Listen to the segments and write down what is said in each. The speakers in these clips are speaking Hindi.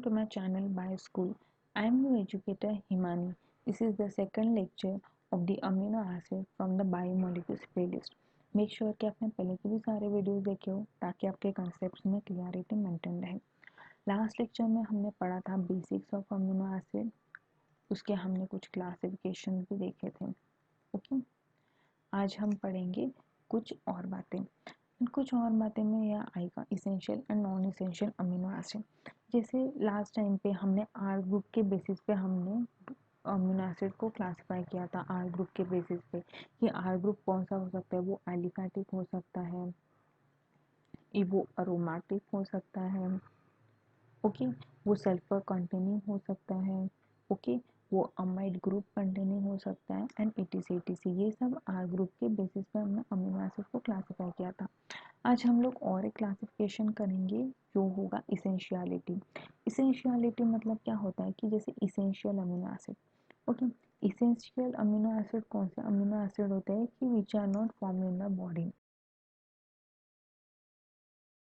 to my channel BioSchool. I am your educator Himani. This is the second lecture of the amino acid from the biomolecules playlist. Make sure कि आपने पहले के भी सारे वीडियोस देखे हो ताकि आपके कंसेप्ट्स में क्लियरिटी मेंटेन रहे। लास्ट लेक्चर में हमने पढ़ा था बेसिक्स ऑफ अमीनो एसिड, उसके हमने कुछ क्लासिफिकेशन भी देखे थे। ओके, आज हम पढ़ेंगे कुछ और बातें। कुछ और बातें में यह आएगा essential and non essential amino acid. जैसे लास्ट टाइम पे हमने आर ग्रुप के बेसिस पे हमने अमीनो एसिड को क्लासिफाई किया था, आर ग्रुप के बेसिस पे कि आर ग्रुप कौन सा हो सकता है, वो एलिफैटिक हो सकता है, वो अरोमेटिक हो सकता है, ओके, वो सल्फर कंटेनिंग हो सकता है, ओके, वो अमाइड ग्रुप कंटेनिंग हो सकता है एंड एटीसी। ये सब आर ग्रुप के बेसिस पे हमने अमीनो एसिड को क्लासिफाई किया था। आज हम लोग और एक क्लासिफिकेशन करेंगे जो होगा इसेंशियलिटी। इसेंशियलिटी मतलब क्या होता है कि जैसे essential amino acid, okay, essential amino acid कौन से अमीनो एसिड होते हैं कि which are not form in the body.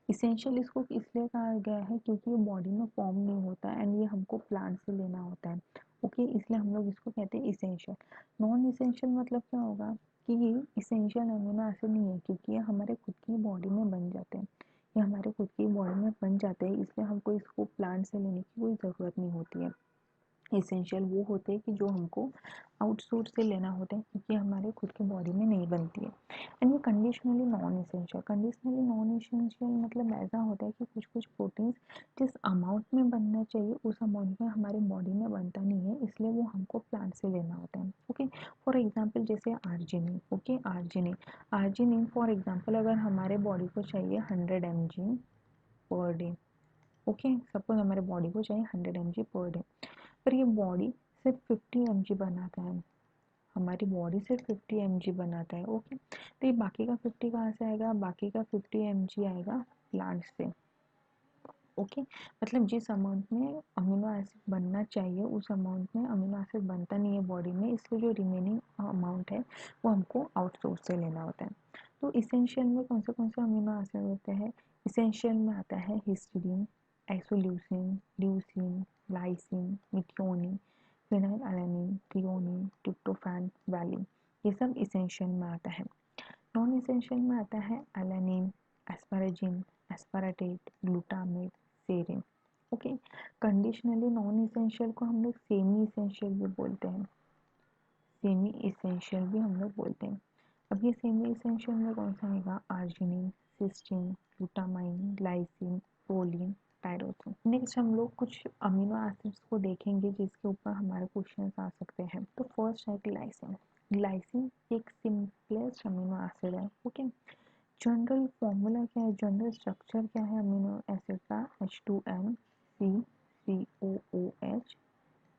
Essential इसको इसलिए कहा गया है क्योंकि ये बॉडी में फॉर्म नहीं होता एंड ये हमको प्लांट से लेना होता है, ओके, इसलिए हम लोग इसको कहते हैं इसेंशियल। नॉन इसेंशियल मतलब क्या होगा कि ये इसेंशियल अमीनो एसिड नहीं है क्योंकि ये हमारे खुद की बॉडी में बन जाते हैं, ये हमारे खुद की बॉडी में बन जाते हैं, इसलिए हमको इसको प्लांट से लेने की कोई ज़रूरत नहीं होती है। इसेंशियल वो होते हैं कि जो हमको आउटसोर्स से लेना होता है क्योंकि हमारे खुद की बॉडी में नहीं बनती है। एंड ये conditionally non essential, conditionally non essential मतलब ऐसा होता है कि कुछ कुछ प्रोटीन्स जिस अमाउंट में बनना चाहिए उस अमाउंट में हमारी बॉडी में बनता नहीं है, इसलिए वो हमको प्लांट से लेना होता है। ओके, फॉर एग्जाम्पल जैसे arginine, okay, arginine for example अगर हमारे बॉडी को चाहिए 100 mg per day, okay, suppose हमारे बॉडी को चाहिए 100 mg पर डे, पर ये बॉडी सिर्फ 50 mg बनाता है, हमारी बॉडी सिर्फ 50 mg बनाता है, ओके, तो ये बाकी का 50 कहाँ से आएगा, बाकी का 50 mg आएगा प्लांट से, ओके, मतलब जिस अमाउंट में अमीनो एसिड बनना चाहिए उस अमाउंट में अमीनो एसिड बनता नहीं है बॉडी में, इसलिए जो रिमेनिंग अमाउंट है वो हमको आउटसोर्स से लेना होता है। तो इसेंशियल में कौन से अमीनो एसिड होते हैं, इसेंशियल में आता है histidine, isoleucine, leucine, lysine, methionine, phenylalanine, threonine, tryptophan, valine, ये सब इसेंशियल में आता है। नॉन इसेंशियल में आता है alanine, asparagine, aspartate, glutamate, serine, okay. Conditionally non essential को हम लोग सेमी इसेंशियल भी बोलते हैं, सेमी इसेंशियल भी हम लोग बोलते हैं। अब ये सेमी इसेंशियल में कौन सा आएगा, arginine, cysteine, glutamine, glycine, proline, tyrosine. Next हम लोग कुछ अमीनो एसिड्स को देखेंगे जिसके ऊपर हमारे क्वेश्चंस आ सकते हैं। तो फर्स्ट है ग्लाइसिन। ग्लाइसिन एक सिंपलेस्ट अमीनो एसिड है, ओके। जनरल फॉर्मूला क्या है, जनरल स्ट्रक्चर क्या है अमीनो एसिड का, H2N CCOOH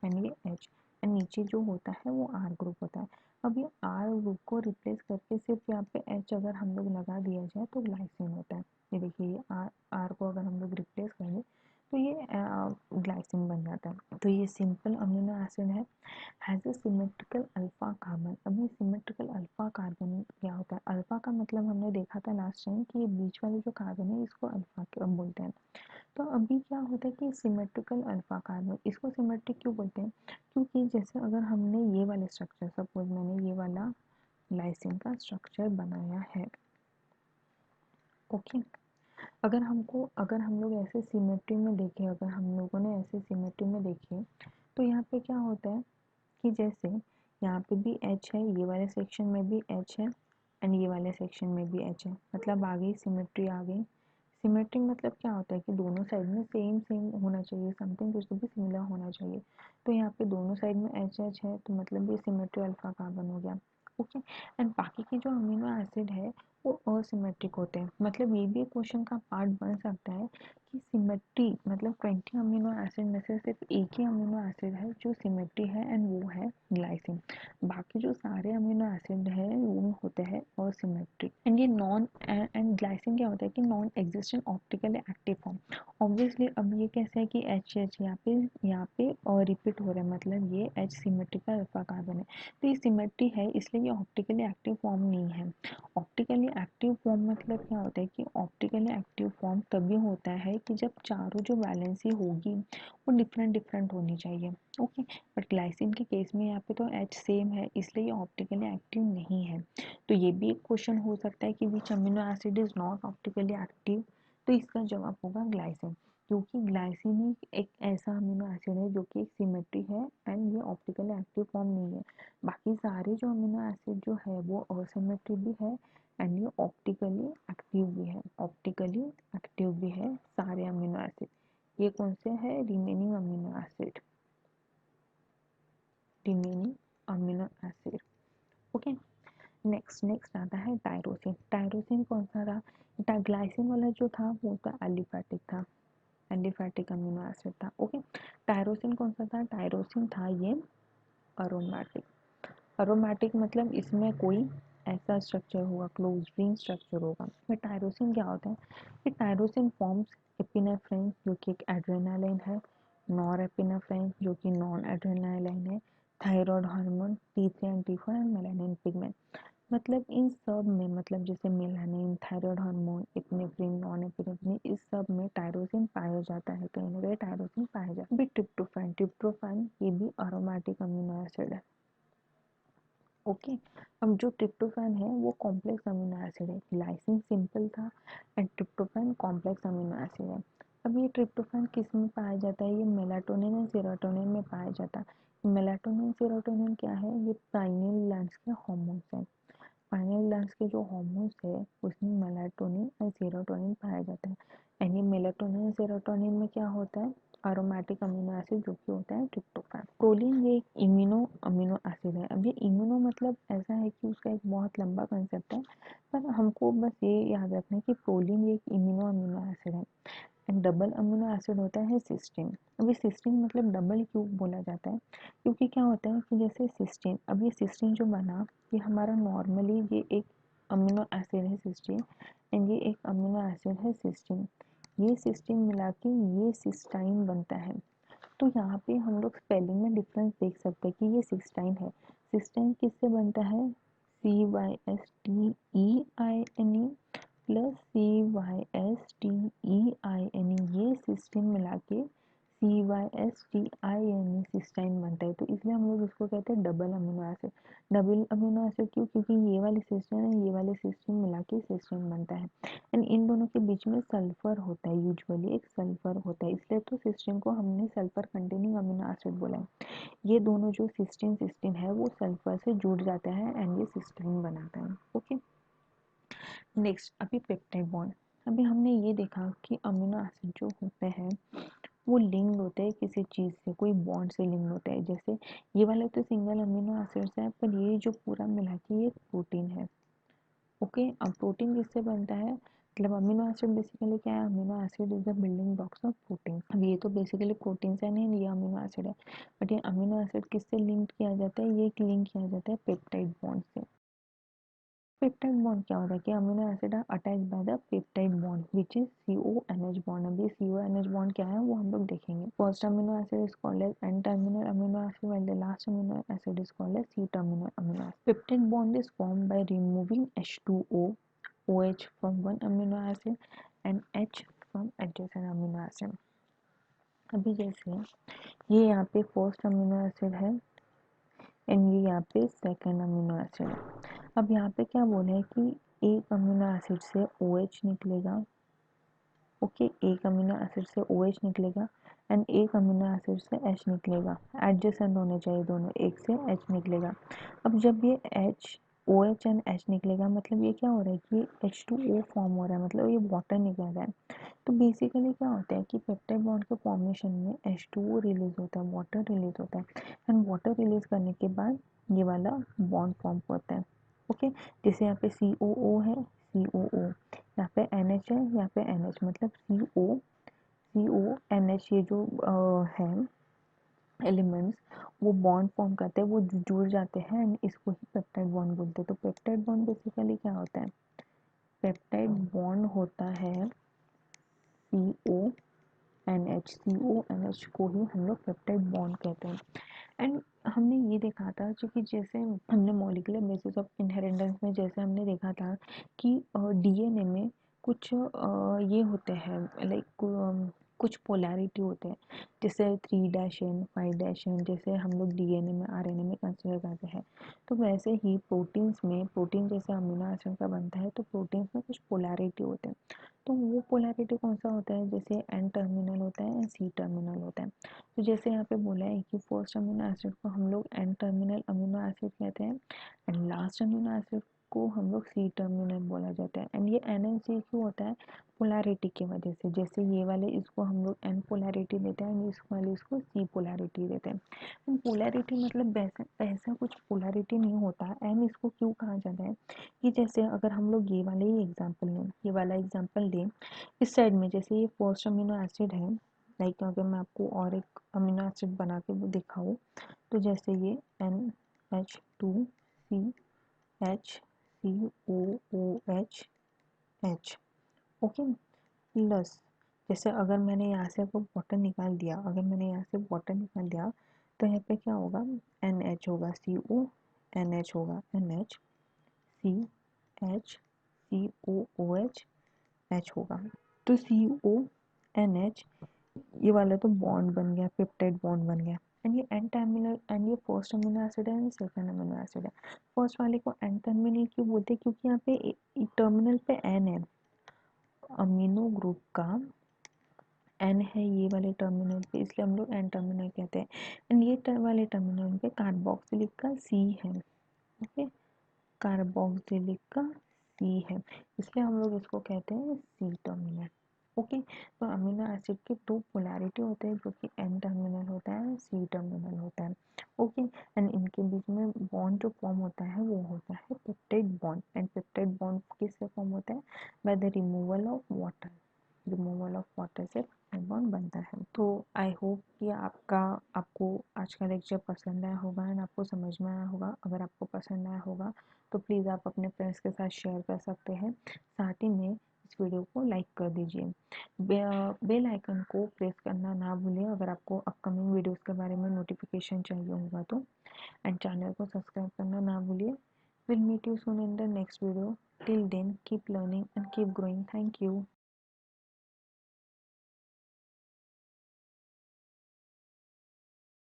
एंड ये H, एंड नीचे जो होता है वो R ग्रुप होता है। अब ये R ग्रुप को रिप्लेस करके सिर्फ यहाँ पे H अगर हम लोग लगा दिया जाए तो ग्लाइसिन होता है। ये देखिए, ये R को अगर हम लोग रिप्लेस करेंगे तो ये ग्लाइसिन बन जाता है। तो ये सिंपल अमीनो एसिड है, has a symmetrical alpha carbon. अब ये सिमेट्रिकल अल्फा कार्बन क्या होता है, अल्फा का मतलब हमने देखा था लास्ट टाइम कि ये बीच वाले जो कार्बन है इसको अल्फा बोलते हैं। तो अभी क्या होता है कि सिमेट्रिकल अल्फा कार्बन, इसको सिमेट्रिक क्यों बोलते हैं, क्योंकि जैसे अगर हमने ये वाले स्ट्रक्चर, सपोज मैंने ये वाला लाइसिन का स्ट्रक्चर बनाया है, ओके, अगर हम लोग ऐसे सिमेट्री में देखें, अगर हम लोगों ने ऐसे सिमेट्री में देखे तो यहाँ पे क्या होता है कि जैसे यहाँ पे भी H है, ये वाले सेक्शन में भी H है एंड ये वाले सेक्शन में भी H है, मतलब आ गई सिमेट्री, आ गई सिमेट्री। मतलब क्या होता है कि दोनों साइड में सेम सेम होना चाहिए, समथिंग कुछ तो भी सिमिलर होना चाहिए। तो यहाँ पे दोनों साइड में एच एच है तो मतलब ये सिमेट्री अल्फा कार्बन हो गया, ओके। एंड बाकी के जो अमीनो एसिड है वो असिमेट्रिक होते हैं। मतलब ये भी क्वेश्चन का पार्ट बन सकता है कि सिमेट्री मतलब 20 अमीनो एसिड में से सिर्फ एक ही अमीनो एसिड है जो सिमेट्री है एंड वो है ग्लाइसिन, बाकी जो सारे अमीनो एसिड है वो होते हैं असिमेट्रिक। एंड ये नॉन एंड ग्लाइसिन क्या होता है कि non existent optically active form. Obviously अब ये कैसे है कि एच एच यहाँ पे और रिपीट हो रहा है, मतलब ये एच सिमेट्रिकल अल्फा कार्बन है, तो ये सिमेट्री है इसलिए ये ऑप्टिकली एक्टिव फॉर्म नहीं है। ऑप्टिकली एक्टिव फॉर्म मतलब क्या होता है कि ऑप्टिकली एक्टिव फॉर्म तभी होता है कि जब चारों जो वैलेंसी होगी वो डिफरेंट डिफरेंट होनी चाहिए। ओके, बट ग्लाइसिन के केस में यहाँ पे तो एच सेम है, इसलिए ये ऑप्टिकली एक्टिव नहीं है। तो ये भी एक क्वेश्चन हो सकता है कि which amino acid is not optically active, तो इसका जवाब होगा ग्लाइसिन, क्योंकि ग्लाइसिन ही एक ऐसा अमीनो एसिड है जो कि एक सिमेट्री है एंड ये ऑप्टिकली एक्टिव फॉर्म नहीं है। बाकी सारे जो अमीनो एसिड जो है वो असिमेट्री भी है एंड ये ऑप्टिकली एक्टिव भी है, ऑप्टिकली एक्टिव भी है सारे अमीनो एसिड। ये कौन से है? Remaining amino acid, remaining amino acid. Okay, next आता है टायरोसिन। टायरोसिन कौन सा था? ग्लाइसिन वाला जो था वो था एलिफैटिक था, एलिफैटिक अमीनो एसिड था। ओके, टायरोसिन कौन सा था? टायरोसिन था ये अरोमैटिक। अरोमैटिक मतलब इसमें कोई ऐसा स्ट्रक्चर होगा, क्लोज रिंग स्ट्रक्चर होगा। फिर टायरोसिन क्या होता है कि टायरोसिन फॉर्म्स एपिनेफ्रिन जो कि एक एड्रेनालाइन है, नॉर एपिनेफ्रिन जो कि नॉन एड्रेनालाइन है, thyroid hormone T3 and T4 and melanin pigment. मतलब इन सब में, मतलब जैसे melanin, thyroid hormone, epinephrine, non epinephrine, इस सब में टायरोसिन पाया जाता है, कहीं ना कहीं टायरोसिन पाया जाता है। अभी ट्रिप्टोफैन, ट्रिप्टोफैन ये भी अरोमैटिक अमीनो एसिड है। ओके, अब जो ट्रिप्टोफैन है वो कॉम्प्लेक्स अमीनो एसिड है। ग्लाइसिन सिंपल था and tryptophan complex amino acid है। अब ये ट्रिप्टोफैन किस में पाया जाता है? ये मेलाटोनिन और सेरोटोनिन में पाया जाता है। मेलाटोनिन सेरोटोनिन क्या है? ये पाइनियल ग्लैंड्स के हार्मोन्स हैं। पाइनियल ग्लैंड्स के जो हार्मोन्स है उसमें मेलाटोनिन और सेरोटोनिन पाया जाता है एंड ये मेलाटोनिन और सेरोटोनिन में क्या होता है? अरोमैटिक अमीनो एसिड जो कि होता है ट्रिप्टोफैन। प्रोलीन ये एक इम्यूनो अमीनो एसिड है। अब ये इम्यूनो मतलब ऐसा है कि उसका एक बहुत लंबा कंसेप्ट है, पर हमको बस ये याद रखना है कि प्रोलीन ये एक इम्यूनो अमीनो एसिड है एंड डबल अमीनो एसिड होता है सिस्टीन। अब ये सिस्टीन मतलब डबल क्यों बोला जाता है? क्योंकि क्या होता है कि जैसे सिस्टीन, अब ये सिस्टीन जो बना ये हमारा नॉर्मली ये एक अमीनो एसिड है सिस्टीन एंड ये एक अमीनो एसिड है सिस्टीन। ये सिस्टीन मिला के ये सिस्टाइन बनता है। तो यहाँ पे हम लोग स्पेलिंग में डिफरेंस देख सकते हैं कि ये सिस्टाइन है। सिस्टाइन किससे बनता है? CYSTEINE प्लस CYSTEINE, ये सिस्टीन मिला के CYSTINE सिस्टाइन बनता है। तो इसलिए हम लोग इसको कहते हैं double amino acid. Double amino acid क्यों? क्योंकि ये वाले सिस्टीन है, ये वाले सिस्टीन मिला के सिस्टीन बनता है एंड इन दोनों के बीच में सल्फर होता है, यूजुअली एक सल्फर होता है, इसलिए तो सिस्टीन को हमने सल्फर कंटेनिंग अमीनो एसिड बोला है। ये दोनों जो सिस्टीन सिस्टीन है वो सल्फर से जुड़ जाता है एंड ये सिस्टीन बनाता है। ओके, नेक्स्ट अभी पेप्टाइड बॉन्ड। अभी हमने ये देखा कि अमीनो एसिड जो होते हैं वो लिंक्ड होते हैं किसी चीज़ से, कोई बॉन्ड से लिंक्ड होते हैं। जैसे ये वाले तो सिंगल अमीनो एसिड्स है, पर ये जो पूरा मिला के ये प्रोटीन है। ओके, अब प्रोटीन किससे बनता है? मतलब अमीनो एसिड बेसिकली क्या है? Amino acid is the building blocks of protein. अब ये तो बेसिकली प्रोटीन से नहीं, ये अमीनो एसिड है, बट ये अमीनो एसिड किससे लिंक किया जाता है? ये लिंक किया जाता है पेप्टाइड बॉन्ड से। पेप्टाइड बॉन्ड क्या होता है कि amino acid are attached by the peptide bond which is CONH bond. अभी CONH बॉन्ड क्या है वो हम लोग देखेंगे। First amino acid is called as N terminal amino acid while the last amino acid is called as C terminal amino acid. Peptide bond is formed by removing H2O, OH from one amino acid and H from adjacent amino acid। अभी जैसे ये यहाँ पे फर्स्ट अमीनो एसिड है एंड ये यहाँ पे सेकेंड अमीनो एसिड है। अब यहाँ पे क्या बोले हैं कि एक अमीनो एसिड से OH निकलेगा। ओके, एक अमीनो एसिड से OH निकलेगा एंड एक अमीनो एसिड से H निकलेगा। एडजेसेंट होने चाहिए दोनों, एक से H निकलेगा। अब जब ये OH एंड H निकलेगा मतलब ये क्या हो रहा है कि H2O फॉर्म हो रहा है, मतलब ये वाटर निकल रहा है। तो बेसिकली क्या होता है कि पेप्टाइड बॉन्ड के फॉर्मेशन में H2O रिलीज होता है, वाटर रिलीज होता है एंड वाटर रिलीज करने के बाद ये वाला बॉन्ड फॉर्म होता है। ओके, जैसे यहाँ पे COO है, COO, यहाँ पे NH है, यहाँ पे NH, मतलब CONH ये जो है एलिमेंट्स वो बॉन्ड फॉर्म करते हैं, वो जुड़ जाते हैं एंड इसको ही पेप्टाइड बॉन्ड बोलते हैं। तो पेप्टाइड बॉन्ड बेसिकली क्या होता है? पेप्टाइड बॉन्ड होता है CONH, CONH को ही हम लोग पेप्टाइड बॉन्ड कहते हैं एंड हमने ये देखा था जो कि जैसे हमने मॉलिक्यूलर बेसिस ऑफ इनहेरिटेंस में जैसे हमने देखा था कि डीएनए में कुछ ये होते हैं लाइक कुछ पोलैरिटी होते हैं, जैसे 3' 5' जैसे हम लोग डीएनए में आरएनए में कंसिडर करते हैं। तो वैसे ही प्रोटीन्स में, प्रोटीन जैसे अमीनो एसिड का बनता है तो प्रोटीन्स में कुछ पोलैरिटी होते हैं। तो वो पोलैरिटी कौन सा होता है, जैसे एन टर्मिनल होता है एंड सी टर्मिनल होता है। तो जैसे यहाँ पे बोला है कि फर्स्ट अमीनो एसिड को हम लोग एन टर्मिनल अमीनो एसिड कहते हैं एंड लास्ट अमीनो एसिड को हम लोग सी टर्मिनल बोला जाता है। एंड ये एन एंड सी क्यों होता है, पोलैरिटी की वजह से। जैसे ये वाले इसको हम लोग एन पोलैरिटी देते हैं एंड इस वाले इसको सी पोलैरिटी देते हैं। पोलैरिटी मतलब वैसा ऐसा कुछ पोलैरिटी नहीं होता। एंड इसको क्यों कहा जाता है कि जैसे अगर हम लोग ये वाले ही एग्जाम्पल लें, ये वाला एग्जाम्पल लें, इस साइड में जैसे ये फर्स्ट अमीनो एसिड है, लाइक अगर मैं आपको और एक अमीनो एसिड बना के वो दिखाऊँ तो जैसे ये NH2CHCOOH ओके, प्लस जैसे अगर मैंने यहाँ से आपको वाटर निकाल दिया, अगर मैंने यहाँ से वाटर निकाल दिया तो यहाँ पे क्या होगा, NH होगा, NH होगा, NH होगा। तो CONH ये वाला तो बॉन्ड बन गया, पेप्टाइड बॉन्ड बन गया। एंड ये एन टर्मिनल एंड ये फर्स्ट अमीनो एसिड है एंड सेकंड अमीनो एसिड है। फर्स्ट वाले को एन टर्मिनल क्यों बोलते हैं, क्योंकि यहाँ पे टर्मिनल पे एन है, अमीनो ग्रुप का एन है ये वाले टर्मिनल पे, इसलिए हम लोग एन टर्मिनल कहते हैं। एंड ये वाले टर्मिनल पे कार्बोक्सिलिक का सी है, ओके, कार्बोक्सिलिक का सी है, इसलिए हम लोग इसको कहते हैं सी टर्मिनल। ओके, तो अमीनो एसिड के दो पोलैरिटी होते हैं, जो कि एन टर्मिनल होता है, सी टर्मिनल होता है। ओके, एंड इनके बीच में बॉन्ड जो फॉर्म होता है वो होता है peptide bond. And peptide bond किससे फॉर्म होता है, by the removal of water, removal of water से बॉन्ड बनता है। तो आई होप कि आपको आज का लेक्चर पसंद आया होगा एंड आपको समझ में आया होगा। अगर आपको पसंद आया होगा तो प्लीज़ आप अपने फ्रेंड्स के साथ शेयर कर सकते हैं। साथ ही में इस वीडियो को लाइक कर दीजिए। बेल आइकन को प्रेस करना ना भूलें अगर आपको अपकमिंग वीडियोस के बारे में नोटिफिकेशन चाहिए होगा तो। एंड चैनल को सब्सक्राइब करना ना भूलिए। Will meet you soon in the next video. Till then keep learning and keep growing. Thank you.